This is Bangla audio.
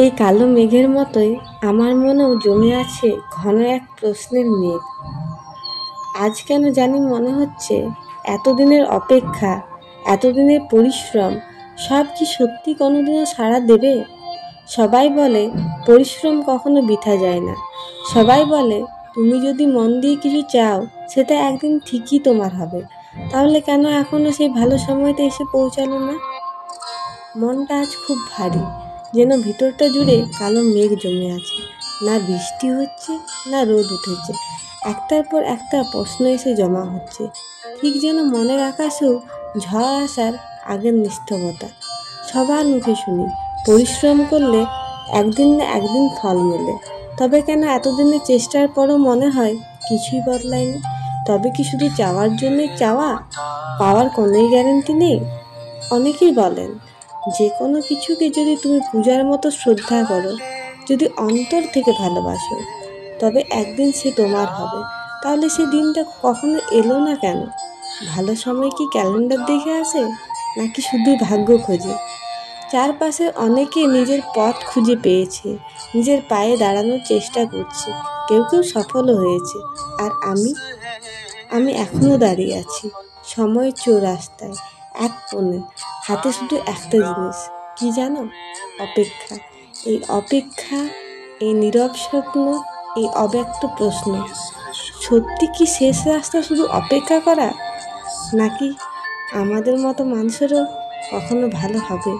এই কালো মেঘের মতোই আমার মনেও জমে আছে ঘন এক প্রশ্নের মেঘ। আজ কেন জানি মনে হচ্ছে এতদিনের অপেক্ষা, এতদিনের পরিশ্রম সব কি সত্যি কোনোদিনও সাড়া দেবে? সবাই বলে পরিশ্রম কখনো বৃথা যায় না। সবাই বলে তুমি যদি মন দিয়ে কিছু চাও সেটা একদিন ঠিকই তোমার হবে। তাহলে কেন এখনো সেই ভালো সময়টা এসে পৌঁছালো না? মনটা আজ খুব ভারী, যেন ভিতরটা জুড়ে কালো মেঘ জমে আছে। না বৃষ্টি হচ্ছে, না রোদ উঠেছে, একটার পর একটা প্রশ্ন এসে জমা হচ্ছে, ঠিক যেন মনের আকাশেও ঝড় আসার আগের নিস্তবতা। সবার মুখে শুনি পরিশ্রম করলে একদিন না একদিন ফল মেলে। তবে কেন এতদিনের চেষ্টার পরও মনে হয় কিছুই বদলায়নি? তবে কি শুধু চাওয়ার জন্যই চাওয়া, পাওয়ার কোনোই গ্যারেন্টি নেই? অনেকেই বলেন যে কোনো কিছুকে যদি তুমি পূজার মতো শ্রদ্ধা করো, যদি অন্তর থেকে ভালোবাসো, তবে একদিন সে তোমার হবে। তাহলে সে দিনটা কখনো এলো না কেন? ভালো সময় কি ক্যালেন্ডার দেখে আসে, নাকি শুধুই ভাগ্য খোঁজে? চারপাশে অনেকে নিজের পথ খুঁজে পেয়েছে, নিজের পায়ে দাঁড়ানোর চেষ্টা করছে, কেউ কেউ সফলও হয়েছে। আর আমি এখনো দাঁড়িয়ে আছি সময়ের চৌরাস্তায়, এক কোণে, হাতে শুধু একটা জিনিস, কি জানো? অপেক্ষা। এই অপেক্ষা, এই নীরব স্বপ্ন, এই অব্যক্ত প্রশ্ন, সত্যি কি শেষ রাস্তা শুধু অপেক্ষা করা, নাকি আমাদের মতো মানুষেরও কখনো ভালো হবে?